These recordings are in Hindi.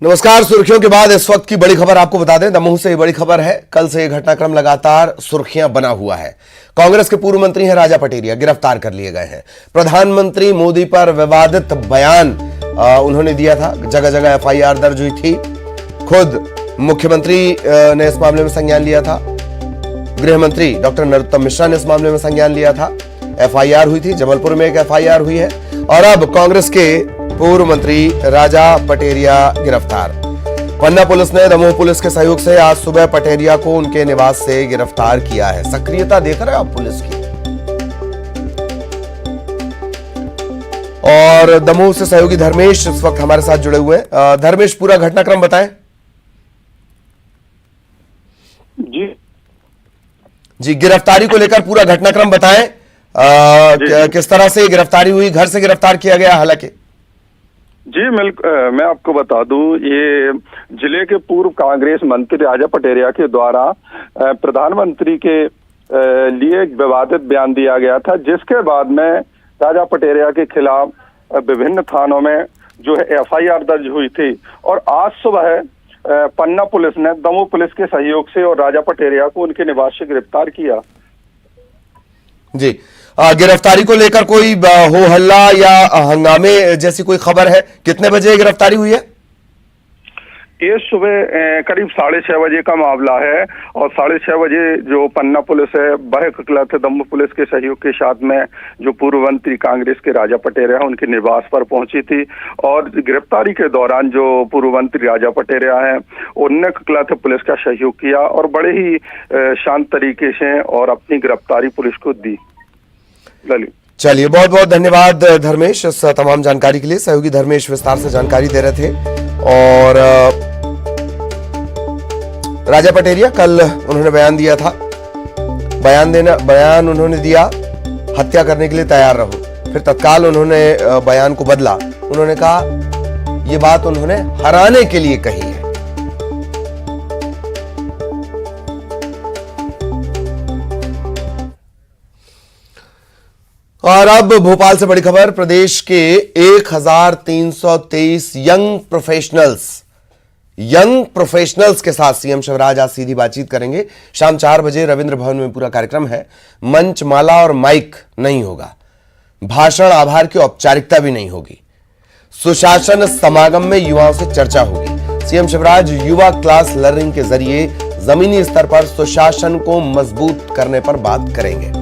नमस्कार। सुर्खियों के बाद इस वक्त की बड़ी खबर आपको बता दें। दमोह से बड़ी खबर है। कल से यह घटनाक्रम लगातार सुर्खियां बना हुआ है। कांग्रेस के पूर्व मंत्री हैं राजा पटेरिया, गिरफ्तार कर लिए गए हैं। प्रधानमंत्री मोदी पर विवादित बयान उन्होंने दिया था। जगह जगह एफआईआर दर्ज हुई थी। खुद मुख्यमंत्री ने इस मामले में संज्ञान लिया था। गृह मंत्री डॉक्टर नरोत्तम मिश्रा ने इस मामले में संज्ञान लिया था। एफआईआर हुई थी, जबलपुर में एक एफआईआर हुई है। और अब कांग्रेस के पूर्व मंत्री राजा पटेरिया गिरफ्तार। पन्ना पुलिस ने दमोह पुलिस के सहयोग से आज सुबह पटेरिया को उनके निवास से गिरफ्तार किया है। सक्रियता देख रहे हैं आप पुलिस की। और दमोह से सहयोगी धर्मेश इस वक्त हमारे साथ जुड़े हुए हैं। धर्मेश, पूरा घटनाक्रम बताएं। जी, गिरफ्तारी को लेकर पूरा घटनाक्रम बताएं। किस तरह से गिरफ्तारी हुई, घर से गिरफ्तार किया गया? हालांकि जी मैं आपको बता दूं, ये जिले के पूर्व कांग्रेस मंत्री राजा पटेरिया के द्वारा प्रधानमंत्री के लिए एक विवादित बयान दिया गया था, जिसके बाद में राजा पटेरिया के खिलाफ विभिन्न थानों में जो है एफआईआर दर्ज हुई थी। और आज सुबह पन्ना पुलिस ने दमोह पुलिस के सहयोग से और राजा पटेरिया को उनके निवास से गिरफ्तार किया। जी, गिरफ्तारी को लेकर कोई हो हल्ला या हंगामे जैसी कोई खबर है? कितने बजे गिरफ्तारी हुई है? ये सुबह करीब 6:30 बजे का मामला है। और 6:30 बजे जो पन्ना पुलिस है वह ककलत दमोह पुलिस के सहयोग के साथ में जो पूर्व मंत्री कांग्रेस के राजा पटेरिया उनके निवास पर पहुंची थी। और गिरफ्तारी के दौरान जो पूर्व मंत्री राजा पटेरिया हैं उनने ककलत पुलिस का सहयोग किया और बड़े ही शांत तरीके से और अपनी गिरफ्तारी पुलिस को दी। चलिए, बहुत बहुत धन्यवाद धर्मेश इस तमाम जानकारी के लिए। सहयोगी धर्मेश विस्तार से जानकारी दे रहे थे। और राजा पटेरिया कल उन्होंने बयान दिया था। बयान उन्होंने दिया, हत्या करने के लिए तैयार रहो। फिर तत्काल उन्होंने बयान को बदला। उन्होंने कहा, यह बात उन्होंने हराने के लिए कही है। और अब भोपाल से बड़ी खबर। प्रदेश के 1323 यंग प्रोफेशनल्स के साथ सीएम शिवराज आज सीधी बातचीत करेंगे। शाम 4 बजे रविंद्र भवन में पूरा कार्यक्रम है। मंच, माला और माइक नहीं होगा। भाषण, आभार की औपचारिकता भी नहीं होगी। सुशासन समागम में युवाओं से चर्चा होगी। सीएम शिवराज युवा क्लास लर्निंग के जरिए जमीनी स्तर पर सुशासन को मजबूत करने पर बात करेंगे।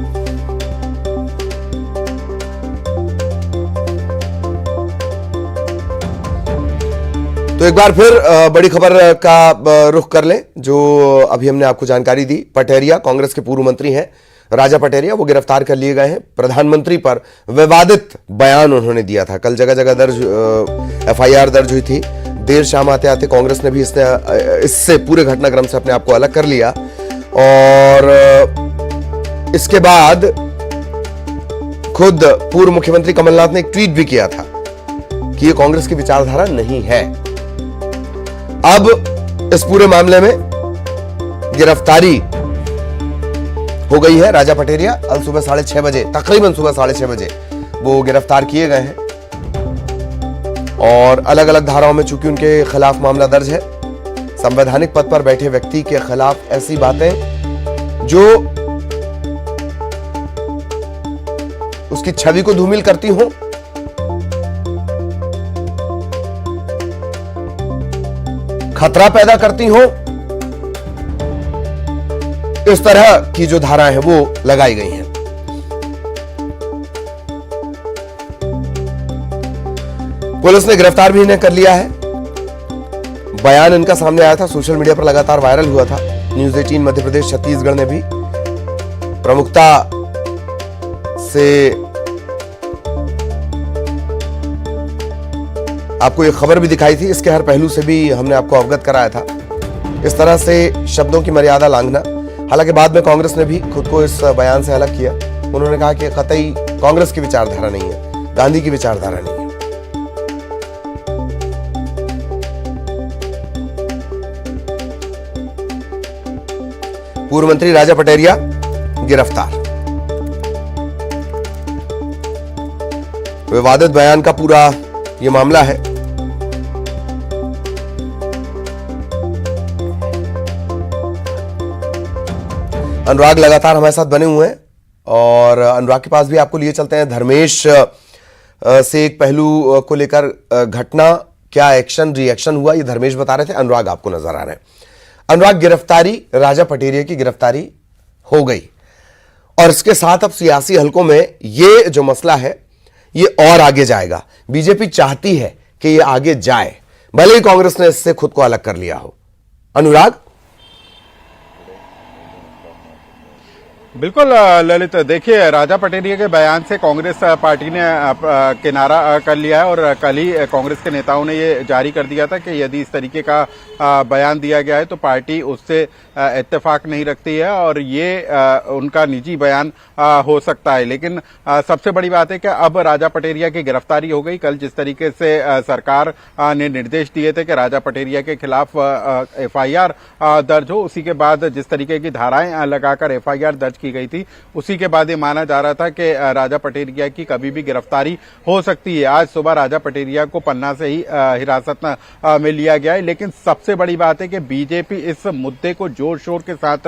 तो एक बार फिर बड़ी खबर का रुख कर लें, जो अभी हमने आपको जानकारी दी। पटेरिया, कांग्रेस के पूर्व मंत्री हैं राजा पटेरिया, वो गिरफ्तार कर लिए गए हैं। प्रधानमंत्री पर विवादित बयान उन्होंने दिया था। कल जगह जगह एफआईआर दर्ज हुई थी। देर शाम आते आते कांग्रेस ने भी इससे पूरे घटनाक्रम से अपने आप को अलग कर लिया। और इसके बाद खुद पूर्व मुख्यमंत्री कमलनाथ ने एक ट्वीट भी किया था कि ये कांग्रेस की विचारधारा नहीं है। अब इस पूरे मामले में गिरफ्तारी हो गई है। राजा पटेरिया कल सुबह 6:30 बजे, तकरीबन सुबह 6:30 बजे वो गिरफ्तार किए गए हैं। और अलग अलग धाराओं में चूंकि उनके खिलाफ मामला दर्ज है। संवैधानिक पद पर बैठे व्यक्ति के खिलाफ ऐसी बातें जो उसकी छवि को धूमिल करती हों, खतरा पैदा करती हो, इस तरह की जो धाराएं हैं वो लगाई गई हैं। पुलिस ने गिरफ्तार भी इन्हें कर लिया है। बयान इनका सामने आया था, सोशल मीडिया पर लगातार वायरल हुआ था। न्यूज़ 18 मध्य प्रदेश, छत्तीसगढ़ ने भी प्रमुखता से आपको ये खबर भी दिखाई थी। इसके हर पहलू से भी हमने आपको अवगत कराया था। इस तरह से शब्दों की मर्यादा लांघना। हालांकि बाद में कांग्रेस ने भी खुद को इस बयान से अलग किया। उन्होंने कहा कि कतई कांग्रेस की विचारधारा नहीं है, गांधी की विचारधारा नहीं है। पूर्व मंत्री राजा पटेरिया गिरफ्तार। विवादित बयान का पूरा ये मामला है। अनुराग लगातार हमारे साथ बने हुए हैं और अनुराग के पास भी आपको लिए चलते हैं। धर्मेश से एक पहलू को लेकर घटना, क्या एक्शन रिएक्शन हुआ, ये धर्मेश बता रहे थे, अनुराग आपको नजर आ रहे हैं। अनुराग, गिरफ्तारी, राजा पटेरिया की गिरफ्तारी हो गई और इसके साथ अब सियासी हलकों में ये जो मसला है ये और आगे जाएगा। बीजेपी चाहती है कि ये आगे जाए, भले ही कांग्रेस ने इससे खुद को अलग कर लिया हो। अनुराग, बिल्कुल ललित, देखिए राजा पटेरिया के बयान से कांग्रेस पार्टी ने किनारा कर लिया है और कल ही कांग्रेस के नेताओं ने ये जारी कर दिया था कि यदि इस तरीके का बयान दिया गया है तो पार्टी उससे इत्तेफाक नहीं रखती है और ये उनका निजी बयान हो सकता है। लेकिन सबसे बड़ी बात है कि अब राजा पटेरिया की गिरफ्तारी हो गई। कल जिस तरीके से सरकार ने निर्देश दिए थे कि राजा पटेरिया के खिलाफ एफआईआर दर्ज हो, उसी के बाद जिस तरीके की धाराएं लगाकर एफआईआर दर्ज की गई थी, उसी के बाद ये माना जा रहा था कि राजा पटेरिया की कभी भी गिरफ्तारी हो सकती है। आज सुबह राजा पटेरिया को पन्ना से ही हिरासत में लिया गया है। लेकिन सबसे बड़ी बात है कि बीजेपी इस मुद्दे को जोर शोर के साथ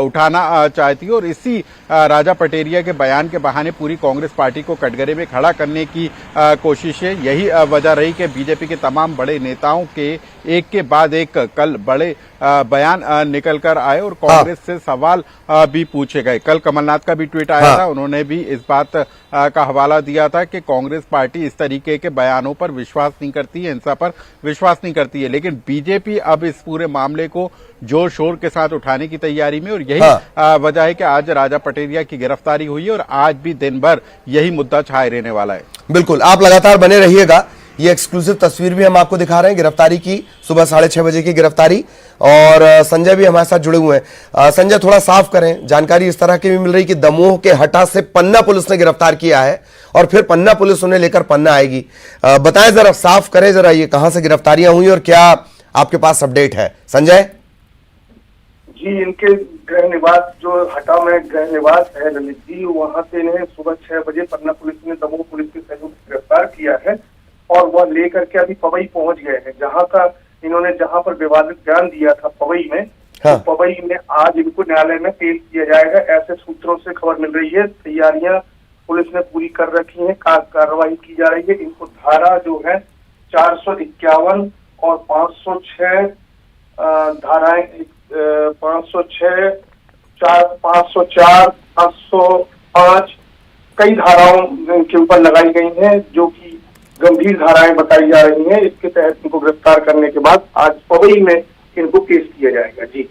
उठाना चाहती है और इसी राजा पटेरिया के बयान के बहाने पूरी कांग्रेस पार्टी को कटघरे में खड़ा करने की कोशिश है। यही वजह रही कि बीजेपी के तमाम बड़े नेताओं के एक के बाद एक कल बड़े बयान निकल कर आए और कांग्रेस से सवाल भी पूछे गए। कल कमलनाथ का भी ट्वीट आया था, उन्होंने भी इस बात का हवाला दिया था कि कांग्रेस पार्टी इस तरीके के बयानों पर विश्वास नहीं करती है, हिंसा पर विश्वास नहीं करती है। लेकिन बीजेपी अब इस पूरे मामले को जोर शोर के साथ उठाने की तैयारी में और यही वजह है कि आज राजा पटेरिया की गिरफ्तारी हुई है और आज भी दिन भर यही मुद्दा छाए रहने वाला है। बिल्कुल, आप लगातार बने रहिएगा। ये एक्सक्लूसिव तस्वीर भी हम आपको दिखा रहे हैं गिरफ्तारी की, सुबह 6:30 बजे की गिरफ्तारी। और संजय भी हमारे साथ जुड़े हुए हैं। संजय, थोड़ा साफ करें, जानकारी इस तरह की भी मिल रही कि दमोह के हटा से पन्ना पुलिस ने गिरफ्तार किया है और फिर पन्ना पुलिस उन्हें लेकर पन्ना आएगी। बताएं जरा, साफ करें जरा, ये कहां से गिरफ्तारियां हुई और क्या आपके पास अपडेट है संजय? जी, इनके गृह निवास जो हटा में गृह निवास है ललित जी, वहां से इन्हें सुबह 6 बजे पन्ना पुलिस ने दमोह पुलिस के सहयोग से गिरफ्तार किया है और वह लेकर के अभी पवई पहुंच गए हैं, जहां पर विवादित बयान दिया था पवई में। तो पवई में आज इनको न्यायालय में पेश किया जाएगा, ऐसे सूत्रों से खबर मिल रही है। तैयारियां पुलिस ने पूरी कर रखी है, कार्रवाई की जा रही है। इनको धारा जो है 451 और 506 धाराएं, 506, 504, 505 कई धाराओं के ऊपर लगाई गई हैं, जो कि गंभीर धाराएं बताई जा रही हैं। इसके तहत इनको गिरफ्तार करने के बाद आज पवई में इनको पेश किया जाएगा। जी,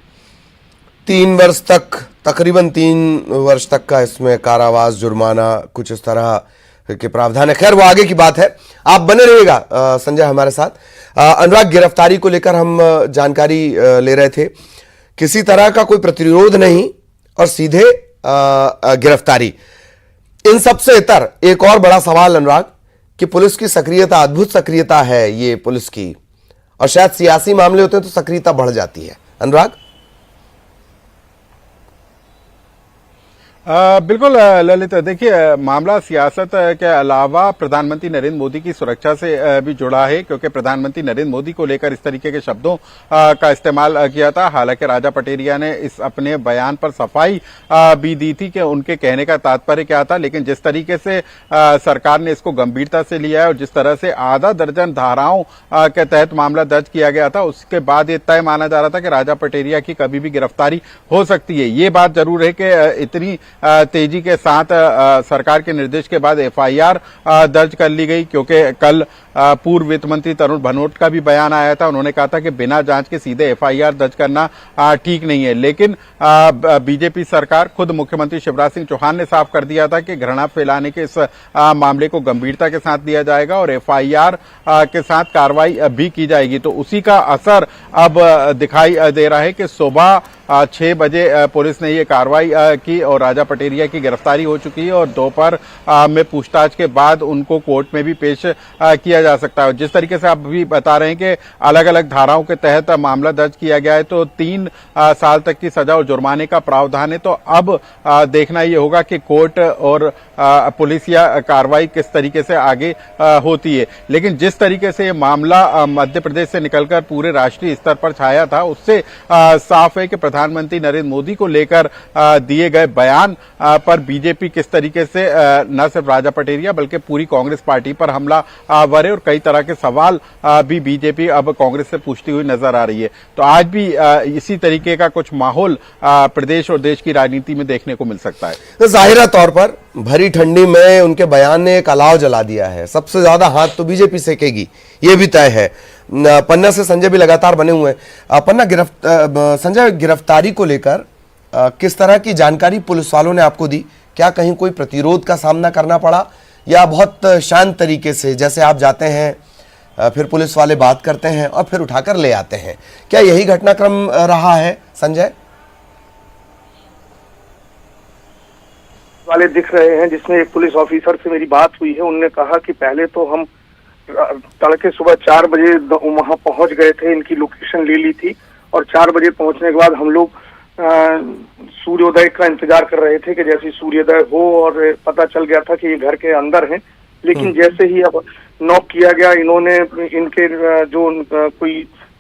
3 वर्ष तक, तकरीबन 3 वर्ष तक का इसमें कारावास, जुर्माना, कुछ इस तरह के प्रावधान है। खैर, वो आगे की बात है। आप बने रहिएगा संजय हमारे साथ। अनुराग, गिरफ्तारी को लेकर हम जानकारी ले रहे थे। किसी तरह का कोई प्रतिरोध नहीं और सीधे गिरफ्तारी। इन सबसे इतर एक और बड़ा सवाल अनुराग, कि पुलिस की सक्रियता, अद्भुत सक्रियता है ये पुलिस की, और शायद सियासी मामले होते हैं तो सक्रियता बढ़ जाती है। अनुराग? बिल्कुल ललित, देखिए मामला सियासत के अलावा प्रधानमंत्री नरेंद्र मोदी की सुरक्षा से भी जुड़ा है, क्योंकि प्रधानमंत्री नरेंद्र मोदी को लेकर इस तरीके के शब्दों का इस्तेमाल किया था। हालांकि राजा पटेरिया ने इस अपने बयान पर सफाई भी दी थी कि उनके कहने का तात्पर्य क्या था, लेकिन जिस तरीके से सरकार ने इसको गंभीरता से लिया है और जिस तरह से आधा दर्जन धाराओं के तहत मामला दर्ज किया गया था, उसके बाद ये तय माना जा रहा था कि राजा पटेरिया की कभी भी गिरफ्तारी हो सकती है। ये बात जरूर है कि इतनी तेजी के साथ सरकार के निर्देश के बाद एफआईआर दर्ज कर ली गई, क्योंकि कल पूर्व वित्त मंत्री तरुण भनोट का भी बयान आया था। उन्होंने कहा था कि बिना जांच के सीधे एफआईआर दर्ज करना ठीक नहीं है। लेकिन बीजेपी सरकार, खुद मुख्यमंत्री शिवराज सिंह चौहान ने साफ कर दिया था कि घृणा फैलाने के इस मामले को गंभीरता के साथ लिया जाएगा और एफआईआर के साथ कार्रवाई भी की जाएगी। तो उसी का असर अब दिखाई दे रहा है कि सुबह 6 बजे पुलिस ने ये कार्रवाई की और राजा पटेरिया की गिरफ्तारी हो चुकी है और दोपहर में पूछताछ के बाद उनको कोर्ट में भी पेश किया जा सकता है। जिस तरीके से आप भी बता रहे हैं कि अलग अलग धाराओं के तहत मामला दर्ज किया गया है, तो 3 साल तक की सजा और जुर्माने का प्रावधान है। तो अब देखना ये होगा कि कोर्ट और पुलिस या कार्रवाई किस तरीके से आगे होती है। लेकिन जिस तरीके से ये मामला मध्य प्रदेश से निकलकर पूरे राष्ट्रीय स्तर पर छाया था, उससे साफ है कि प्रधानमंत्री नरेंद्र मोदी को लेकर दिए गए बयान पर बीजेपी किस तरीके से न सिर्फ राजा पटेरिया बल्कि पूरी कांग्रेस पार्टी पर हमला वर है और कई तरह के सवाल भी बीजेपी अब कांग्रेस से पूछती हुई नजर आ रही है। तो आज भी इसी तरीके का कुछ माहौल प्रदेश और देश की राजनीति में देखने को मिल सकता है। तो जाहिरा तौर पर भरी ठंडी में उनके बयान ने एक अलाव जला दिया है। सबसे ज्यादा हाथ तो बीजेपी सेकेगी, ये भी तय है। पन्ना से संजय भी लगातार बने हुए हैं। पन्ना, संजय गिरफ्तारी को लेकर किस तरह की जानकारी पुलिस वालों ने आपको दी? क्या कहीं कोई प्रतिरोध का सामना करना पड़ा या बहुत शांत तरीके से जैसे आप जाते हैं फिर पुलिस वाले बात करते हैं और फिर उठाकर ले आते हैं, क्या यही घटनाक्रम रहा है संजय? वाले दिख रहे हैं, जिसमें एक पुलिस ऑफिसर से मेरी बात हुई है। उनने कहा कि पहले तो हम तड़के सुबह 4 बजे वहां पहुंच गए थे, इनकी लोकेशन ले ली थी और 4 बजे पहुंचने के बाद हम लोग सूर्योदय का इंतजार कर रहे थे कि जैसे सूर्योदय हो, और पता चल गया था कि ये घर के अंदर हैं। लेकिन जैसे ही अब नॉक किया गया, इन्होंने इनके जो कोई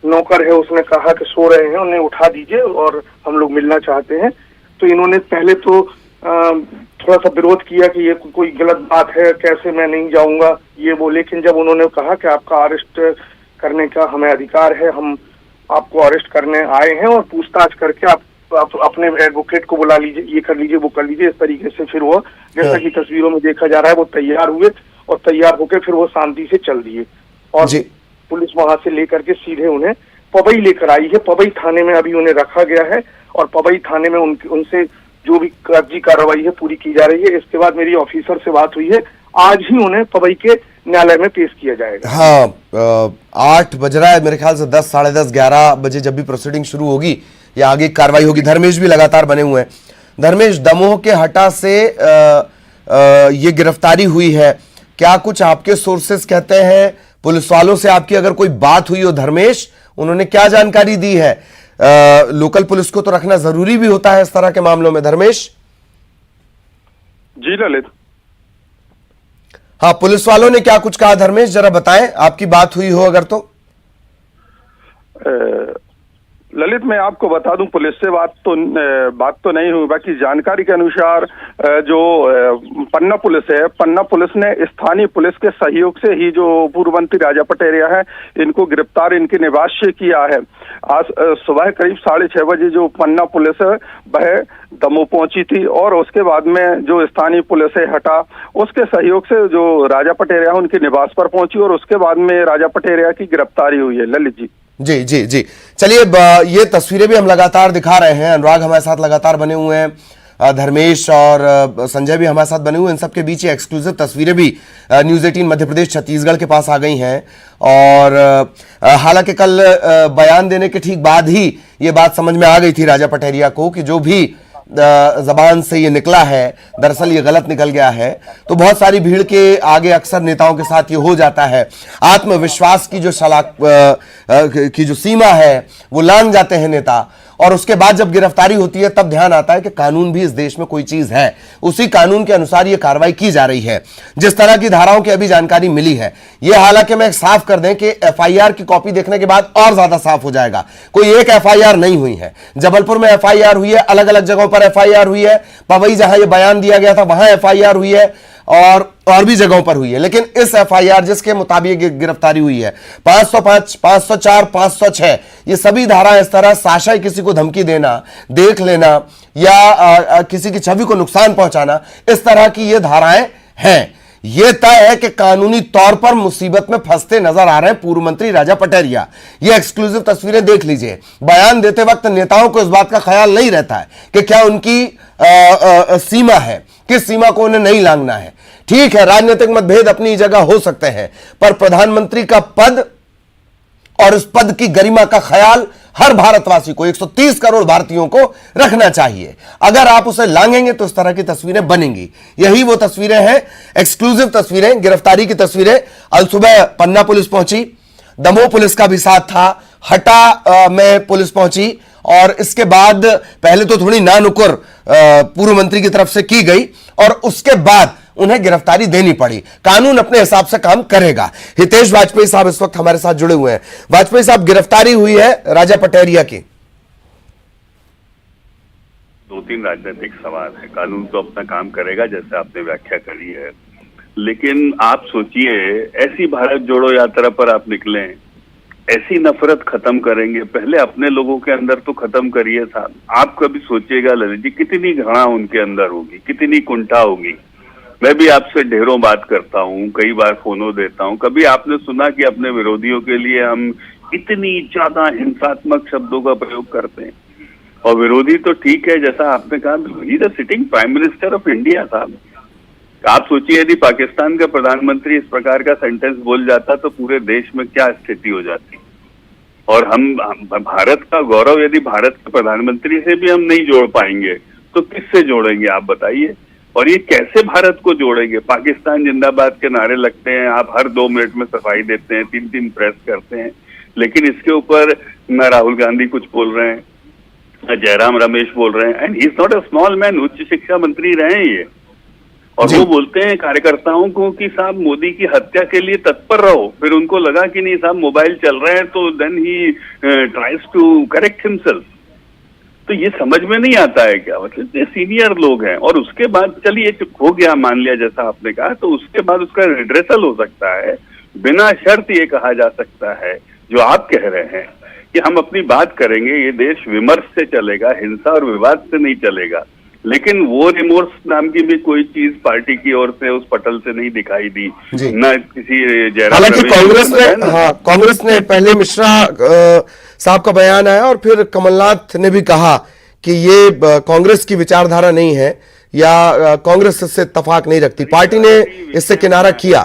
नौकर है उसने कहा कि सो रहे हैं, उन्हें उठा दीजिए और हम लोग मिलना चाहते हैं। तो इन्होंने पहले तो थोड़ा सा विरोध किया कि ये कोई गलत बात है, कैसे मैं नहीं जाऊंगा ये वो। लेकिन जब उन्होंने कहा कि आपका अरेस्ट करने का हमें अधिकार है, हम आपको अरेस्ट करने आए हैं और पूछताछ करके आप अपने एडवोकेट को बुला लीजिए, ये कर लीजिए वो कर लीजिए, इस तरीके से फिर वो जैसा कि तस्वीरों में देखा जा रहा है वो तैयार हुए और तैयार होकर फिर वो शांति से चल दिए। और पुलिस वहां से लेकर के सीधे उन्हें पवई लेकर आई है। पवई थाने में अभी उन्हें रखा गया है और पवई थाने में उनसे जो भी कागजी कार्रवाई है पूरी की जा रही है। इसके बाद मेरी ऑफिसर से बात हुई है, आज ही उन्हें पवई के न्यायालय में पेश किया जाएगा। हाँ, 8 बज रहा है मेरे ख्याल से, 10, साढ़े 10, 11 बजे जब भी प्रोसीडिंग शुरू होगी या आगे कार्रवाई होगी। धर्मेश भी लगातार बने हुए हैं। धर्मेश, दमोह के हटा से ये गिरफ्तारी हुई है, क्या कुछ आपके सोर्सेस कहते हैं? पुलिस वालों से आपकी अगर कोई बात हुई हो धर्मेश, उन्होंने क्या जानकारी दी है? लोकल पुलिस को तो रखना जरूरी भी होता है इस तरह के मामलों में धर्मेश। जी ललित, हाँ, पुलिस वालों ने क्या कुछ कहा धर्मेश, जरा बताएं, आपकी बात हुई हो अगर तो। ललित, मैं आपको बता दूं, पुलिस से बात तो नहीं हुई। बाकी जानकारी के अनुसार जो पन्ना पुलिस है, पन्ना पुलिस ने स्थानीय पुलिस के सहयोग से ही जो पूर्व मंत्री राजा पटेरिया है इनको गिरफ्तार इनके निवास से किया है। आज सुबह करीब 6:30 बजे जो पन्ना पुलिस है वह दमोह पहुंची थी और उसके बाद में जो स्थानीय पुलिस है हटा, उसके सहयोग से जो राजा पटेरिया उनके निवास पर पहुंची और उसके बाद में राजा पटेरिया की गिरफ्तारी हुई है। ललित जी। जी जी जी, चलिए, ये तस्वीरें भी हम लगातार दिखा रहे हैं। अनुराग हमारे साथ लगातार बने हुए हैं, धर्मेश और संजय भी हमारे साथ बने हुए हैं। इन सबके बीच एक्सक्लूसिव तस्वीरें भी न्यूज़ 18 मध्य प्रदेश छत्तीसगढ़ के पास आ गई हैं। और हालांकि कल बयान देने के ठीक बाद ही ये बात समझ में आ गई थी राजा पटेरिया को कि जो भी जबान से ये निकला है दरअसल ये गलत निकल गया है। तो बहुत सारी भीड़ के आगे अक्सर नेताओं के साथ ये हो जाता है, आत्मविश्वास की की जो सीमा है वो लांघ जाते हैं नेता, और उसके बाद जब गिरफ्तारी होती है तब ध्यान आता है कि कानून भी इस देश में कोई चीज है, उसी कानून के अनुसार ये कार्रवाई की जा रही है। जिस तरह की धाराओं की अभी जानकारी मिली है, ये हालांकि मैं साफ कर दें कि एफआईआर की कॉपी देखने के बाद और ज्यादा साफ हो जाएगा। कोई एक एफआईआर नहीं हुई है, जबलपुर में एफआईआर हुई है, अलग अलग जगहों पर एफआईआर हुई है, पवई जहां ये बयान दिया गया था वहां एफआईआर हुई है और भी जगहों पर हुई है। लेकिन इस एफआईआर जिसके मुताबिक गिरफ्तारी हुई है 505, 504, 506, ये सभी धारा इस तरह साशय किसी को धमकी देना, देख लेना या किसी की छवि को नुकसान पहुंचाना, इस तरह की ये धाराएं हैं। यह तय है कि कानूनी तौर पर मुसीबत में फंसते नजर आ रहे हैं पूर्व मंत्री राजा पटेरिया। ये एक्सक्लूसिव तस्वीरें देख लीजिए। बयान देते वक्त नेताओं को इस बात का ख्याल नहीं रहता है कि क्या उनकी सीमा है, किस सीमा को उन्हें नहीं लांघना है। ठीक है, राजनीतिक मतभेद अपनी जगह हो सकते हैं, पर प्रधानमंत्री का पद और इस पद की गरिमा का ख्याल हर भारतवासी को, 130 करोड़ भारतीयों को रखना चाहिए। अगर आप उसे लांघेंगे तो इस तरह की तस्वीरें बनेंगी। यही वो तस्वीरें हैं, एक्सक्लूसिव तस्वीरें, गिरफ्तारी की तस्वीरें। अल सुबह पन्ना पुलिस पहुंची, दमोह पुलिस का भी साथ था, हटा में पुलिस पहुंची, और इसके बाद पहले तो थोड़ी नानुकुर पूर्व मंत्री की तरफ से की गई और उसके बाद उन्हें गिरफ्तारी देनी पड़ी। कानून अपने हिसाब से काम करेगा। हितेश वाजपेयी साहब इस वक्त हमारे साथ जुड़े हुए हैं। वाजपेयी साहब, गिरफ्तारी हुई है राजा पटेरिया की। दो तीन राजनीतिक सवाल है। कानून तो अपना काम करेगा जैसे आपने व्याख्या करी है, लेकिन आप सोचिए, ऐसी भारत जोड़ो यात्रा पर आप निकले, ऐसी नफरत खत्म करेंगे, पहले अपने लोगों के अंदर तो खत्म करिए साहब। आप कभी सोचिएगा ललित जी, कितनी घृणा उनके अंदर होगी, कितनी कुंठा होगी। मैं भी आपसे ढेरों बात करता हूँ, कई बार फोनो देता हूँ। कभी आपने सुना कि अपने विरोधियों के लिए हम इतनी ज्यादा हिंसात्मक शब्दों का प्रयोग करते हैं? और विरोधी तो ठीक है, जैसा आपने कहा, he the sitting prime minister of India साहब। आप सोचिए, यदि पाकिस्तान का प्रधानमंत्री इस प्रकार का सेंटेंस बोल जाता तो पूरे देश में क्या स्थिति हो जाती। और हम भारत का गौरव यदि भारत के प्रधानमंत्री से भी हम नहीं जोड़ पाएंगे तो किससे जोड़ेंगे आप बताइए। और ये कैसे भारत को जोड़ेंगे? पाकिस्तान जिंदाबाद के नारे लगते हैं, आप हर 2 मिनट में सफाई देते हैं, 3 प्रेस करते हैं, लेकिन इसके ऊपर न राहुल गांधी कुछ बोल रहे हैं, न जयराम रमेश बोल रहे हैं। And he is not a small man, उच्च शिक्षा मंत्री रहे हैं ये। और वो बोलते हैं कार्यकर्ताओं को कि साहब मोदी की हत्या के लिए तत्पर रहो। फिर उनको लगा कि नहीं साहब मोबाइल चल रहे हैं, तो then he tries to correct himself. तो ये समझ में नहीं आता है क्या? मतलब ये सीनियर लोग हैं। और उसके बाद चलिए हो गया, मान लिया जैसा आपने कहा, तो उसके बाद उसका रिड्रेसल हो सकता है। बिना शर्त ये कहा जा सकता है जो आप कह रहे हैं कि हम अपनी बात करेंगे, ये देश विमर्श से चलेगा, हिंसा और विवाद से नहीं चलेगा। लेकिन वो रिमोर्स नाम की भी कोई चीज पार्टी की ओर से उस पटल से नहीं दिखाई दी, न किसी जयराम। हालांकि कांग्रेस ने पहले मिश्रा साहब का बयान आया और फिर कमलनाथ ने भी कहा कि ये कांग्रेस की विचारधारा नहीं है या कांग्रेस इससे इत्तेफाक नहीं रखती, पार्टी ने इससे किनारा किया।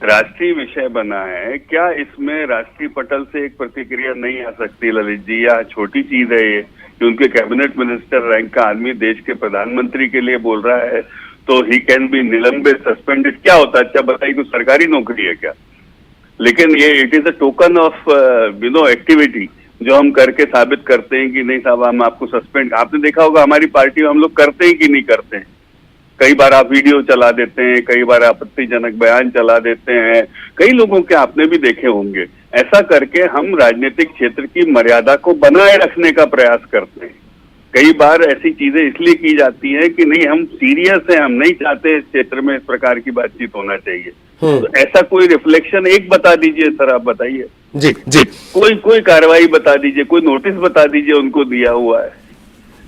राष्ट्रीय विषय बना है क्या? इसमें राष्ट्रीय पटल से एक प्रतिक्रिया नहीं आ सकती ललित जी? या छोटी चीज है ये कि उनके कैबिनेट मिनिस्टर रैंक का आदमी देश के प्रधानमंत्री के लिए बोल रहा है तो ही कैन बी निलंबित, सस्पेंडेड? क्या होता है? अच्छा बताइए, कुछ सरकारी नौकरी है क्या? लेकिन ये it is a token of activity जो हम करके साबित करते हैं कि नहीं साहब हम आपको सस्पेंड। आपने देखा होगा हमारी पार्टी में हम लोग करते हैं कि नहीं करते हैं। कई बार आप वीडियो चला देते हैं, कई बार आपत्तिजनक बयान चला देते हैं, कई लोगों के आपने भी देखे होंगे। ऐसा करके हम राजनीतिक क्षेत्र की मर्यादा को बनाए रखने का प्रयास करते हैं। कई बार ऐसी चीजें इसलिए की जाती हैं कि नहीं हम सीरियस हैं, हम नहीं चाहते इस क्षेत्र में इस प्रकार की बातचीत होना चाहिए। तो ऐसा कोई रिफ्लेक्शन एक बता दीजिए सर, आप बताइए जी जी, कोई कार्रवाई बता दीजिए, कोई नोटिस बता दीजिए उनको दिया हुआ है।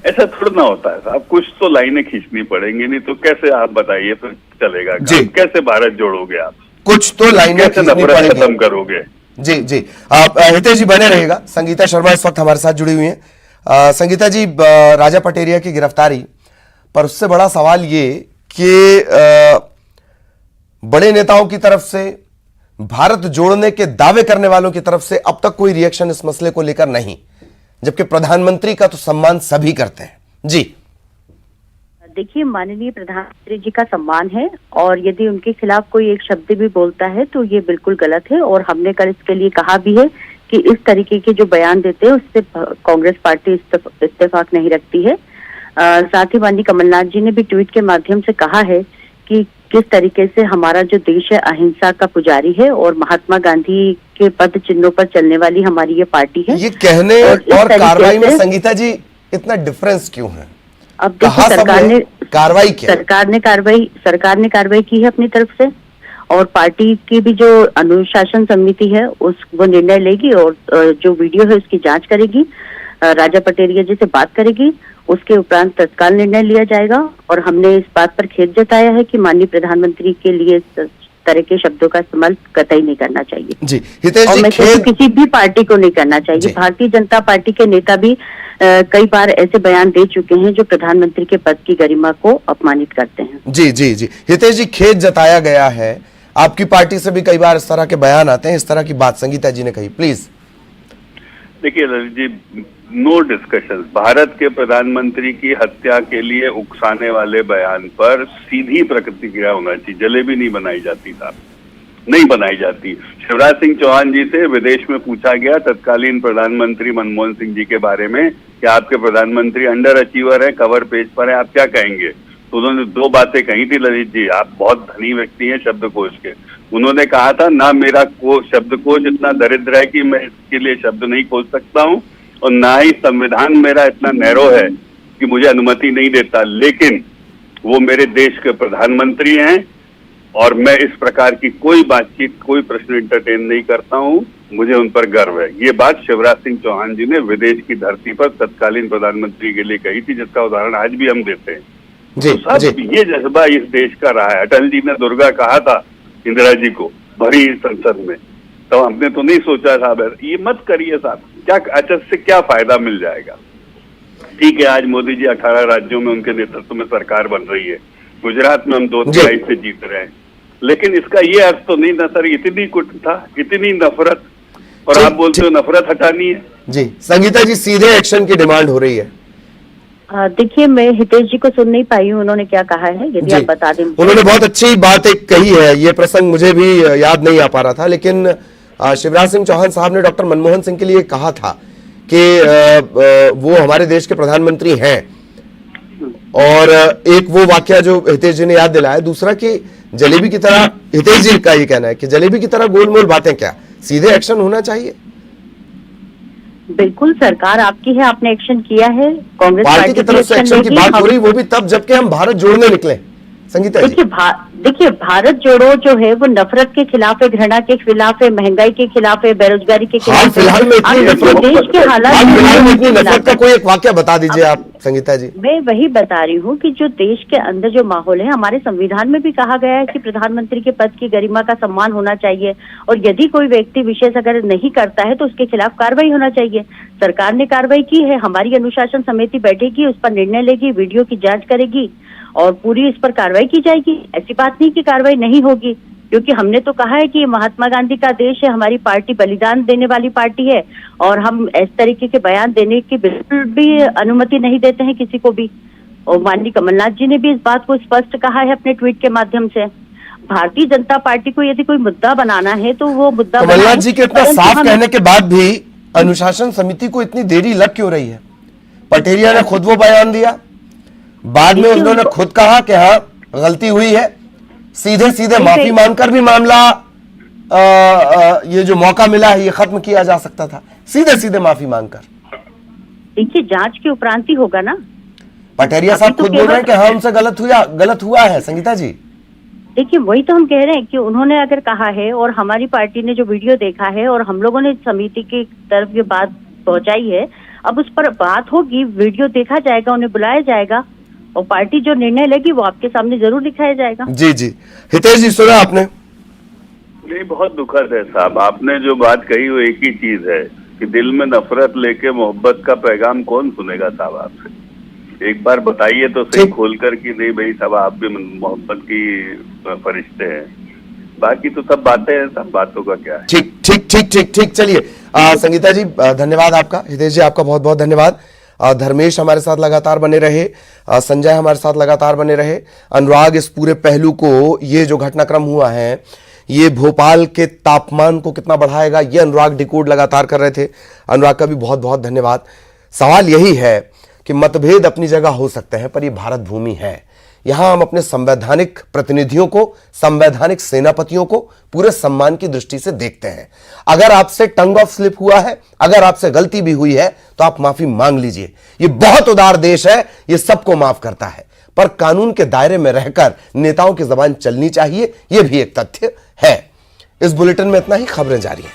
ऐसा थोड़ा ना होता है साहब, कुछ तो लाइनें खींचनी पड़ेंगी, नहीं तो कैसे आप बताइए फिर चलेगा? कैसे भारत जोड़ोगे आप? कुछ तो लाइनें खत्म करोगे? जी जी, आप हितेश जी बने रहेगा। संगीता शर्मा इस वक्त हमारे साथ जुड़ी हुई हैं। संगीता जी, राजा पटेरिया की गिरफ्तारी पर उससे बड़ा सवाल ये कि बड़े नेताओं की तरफ से, भारत जोड़ने के दावे करने वालों की तरफ से अब तक कोई रिएक्शन इस मसले को लेकर नहीं, जबकि प्रधानमंत्री का तो सम्मान सभी करते हैं। जी देखिए, माननीय प्रधानमंत्री जी का सम्मान है और यदि उनके खिलाफ कोई एक शब्द भी बोलता है तो ये बिल्कुल गलत है। और हमने कल इसके लिए कहा भी है कि इस तरीके के जो बयान देते हैं उससे कांग्रेस पार्टी इत्तेफाक नहीं रखती है। साथ ही माननीय कमलनाथ जी ने भी ट्वीट के माध्यम से कहा है कि किस तरीके से हमारा जो देश है अहिंसा का पुजारी है और महात्मा गांधी के पद चिन्हों पर चलने वाली हमारी ये पार्टी है। ये कहने और कार्रवाई में संगीता जी इतना डिफरेंस क्यों है? अब देखिए, सरकार ने कार्रवाई की है अपनी तरफ से और पार्टी की भी जो अनुशासन समिति है वो निर्णय लेगी और जो वीडियो है उसकी जांच करेगी, राजा पटेरिया जी से बात करेगी, उसके उपरांत तत्काल निर्णय लिया जाएगा। और हमने इस बात पर खेद जताया है कि माननीय प्रधानमंत्री के लिए इस तरह के शब्दों का इस्तेमाल कतई नहीं करना चाहिए जी। हितेश और जी, मैं किसी भी पार्टी को नहीं करना चाहिए। भारतीय जनता पार्टी के नेता भी कई बार ऐसे बयान दे चुके हैं जो प्रधानमंत्री के पद की गरिमा को अपमानित करते हैं। जी जी जी, हितेश जी, खेद जताया गया है, आपकी पार्टी से भी कई बार इस तरह के बयान आते हैं, इस तरह की बात संगीता जी ने कही, प्लीज। देखिए ललित जी, नो डिस्कशन। भारत के प्रधानमंत्री की हत्या के लिए उकसाने वाले बयान पर सीधी प्रतिक्रिया होना चाहिए। जलेबी नहीं बनाई जाती साहब, नहीं बनाई जाती। शिवराज सिंह चौहान जी से विदेश में पूछा गया तत्कालीन प्रधानमंत्री मनमोहन सिंह जी के बारे में कि आपके प्रधानमंत्री अंडर अचीवर है, कवर पेज पर है, आप क्या कहेंगे? तो उन्होंने दो बातें कही थी ललित जी। आप बहुत धनी व्यक्ति हैं शब्दकोश के। उन्होंने कहा था, ना मेरा शब्दकोश इतना दरिद्र है कि मैं इसके लिए शब्द नहीं खोज सकता हूं, और ना ही संविधान मेरा इतना नैरो है कि मुझे अनुमति नहीं देता, लेकिन वो मेरे देश के प्रधानमंत्री हैं और मैं इस प्रकार की कोई बातचीत, कोई प्रश्न एंटरटेन नहीं करता हूं, मुझे उन पर गर्व है। ये बात शिवराज सिंह चौहान जी ने विदेश की धरती पर तत्कालीन प्रधानमंत्री के लिए कही थी, जिसका उदाहरण आज भी हम देते हैं। जी, तो सब ये जज्बा इस देश का रहा है। अटल जी ने दुर्गा कहा था इंदिरा जी को भरी संसद में, तो हमने तो नहीं सोचा था ये मत करिए साहब, क्या अच्छा से क्या फायदा मिल जाएगा? ठीक है, आज मोदी जी 18 राज्यों में उनके नेतृत्व में सरकार बन रही है, गुजरात में हम 2/3 से जीत रहे हैं, लेकिन इसका ये अर्थ तो नहीं ना सर इतनी कुटता, इतनी नफरत, और आप बोलते हो नफरत हटानी है। जी संगीता जी, सीधे एक्शन की डिमांड हो रही है। देखिए, मैं हितेश जी को सुन नहीं पाई हूँ, उन्होंने क्या कहा है, यदि आप बता दें। उन्होंने बहुत अच्छी बात एक कही है, ये प्रसंग मुझे भी याद नहीं आ पा रहा था, लेकिन शिवराज सिंह चौहान साहब ने डॉक्टर मनमोहन सिंह के लिए कहा था कि वो हमारे देश के प्रधानमंत्री हैं, और एक वो वाकया जो हितेश जी ने याद दिलाया। दूसरा कि जलेबी की तरह, हितेश जी का ये कहना है कि जलेबी की तरह गोलमोल बातें क्या, सीधे एक्शन होना चाहिए। बिल्कुल, सरकार आपकी है, आपने एक्शन किया है, कांग्रेस पार्टी की तरफ से एक्शन की बात हो रही, वो भी तब जबकि हम भारत जोड़ने निकले। संगीता जी, देखिए, भारत जोड़ो जो है वो नफरत के खिलाफ है, घृणा के खिलाफ है, महंगाई के खिलाफ है, बेरोजगारी के खिलाफ है। फिलहाल में इतनी नफरत, देश के हालात, फिलहाल में इतनी नफरत का कोई एक वाकया बता दीजिए आप संगीता जी। मैं वही बता रही हूँ कि जो देश के अंदर जो माहौल है, हमारे संविधान में भी कहा गया है कि प्रधानमंत्री के पद की गरिमा का सम्मान होना चाहिए, और यदि कोई व्यक्ति विशेष अगर नहीं करता है तो उसके खिलाफ कार्रवाई होना चाहिए। सरकार ने कार्रवाई की है, हमारी अनुशासन समिति बैठेगी, उस पर निर्णय लेगी, वीडियो की जांच करेगी और पूरी इस पर कार्रवाई की जाएगी। ऐसी बात नहीं कि कार्रवाई नहीं होगी, क्योंकि हमने तो कहा है कि ये महात्मा गांधी का देश है, हमारी पार्टी बलिदान देने वाली पार्टी है, और हम इस तरीके के बयान देने की बिल्कुल भी अनुमति नहीं देते हैं किसी को भी। और माननीय कमलनाथ जी ने भी इस बात को स्पष्ट कहा है अपने ट्वीट के माध्यम से। भारतीय जनता पार्टी को यदि कोई मुद्दा बनाना है तो वो मुद्दा कमलनाथ जी के इतना साफ कहने के बाद भी अनुशासन समिति को इतनी देरी लग क्यों रही है? पटेरिया ने खुद वो बयान दिया, बाद में उन्होंने खुद कहा कि हाँ गलती हुई है, सीधे सीधे माफी मांगकर भी मामला ये जो मौका मिला है ये खत्म किया जा सकता था, सीधे सीधे माफी मांगकर। देखिए, जांच के उपरांत ही होगा ना। पटेरिया साहब खुद बोल रहे हैं कि हाँ उनसे गलत हुआ है। संगीता जी, देखिए, वही तो हम कह रहे हैं कि उन्होंने अगर कहा है और हमारी पार्टी ने जो वीडियो देखा है और हम लोगों ने समिति की तरफ ये बात पहुंचाई है, अब उस पर बात होगी, वीडियो देखा जाएगा, उन्हें बुलाया जाएगा और पार्टी जो निर्णय लेगी वो आपके सामने जरूर दिखाया जाएगा। जी जी, हितेश जी सुना आपने? नहीं, बहुत दुखद है साहब, आपने जो बात कही वो एक ही चीज है कि दिल में नफरत लेके मोहब्बत का पैगाम कौन सुनेगा साहब आपसे? एक बार बताइए तो सही खोलकर कि नहीं भाई साहब आप भी मोहब्बत की फरिश्ते हैं, बाकी तो सब बातें हैं, सब बातों का क्या है। ठीक ठीक ठीक ठीक ठीक, चलिए संगीता जी धन्यवाद आपका, हितेश जी आपका बहुत बहुत धन्यवाद। धर्मेश हमारे साथ लगातार बने रहे, संजय हमारे साथ लगातार बने रहे, अनुराग इस पूरे पहलू को, ये जो घटनाक्रम हुआ है ये भोपाल के तापमान को कितना बढ़ाएगा, ये अनुराग डिकोड लगातार कर रहे थे। अनुराग का भी बहुत बहुत धन्यवाद। सवाल यही है कि मतभेद अपनी जगह हो सकते हैं, पर ये भारत भूमि है, यहां हम अपने संवैधानिक प्रतिनिधियों को, संवैधानिक सेनापतियों को पूरे सम्मान की दृष्टि से देखते हैं। अगर आपसे टंग ऑफ स्लिप हुआ है, अगर आपसे गलती भी हुई है तो आप माफी मांग लीजिए। ये बहुत उदार देश है, ये सबको माफ करता है, पर कानून के दायरे में रहकर नेताओं की जबान चलनी चाहिए, यह भी एक तथ्य है। इस बुलेटिन में इतना ही, खबरें जारी हैं।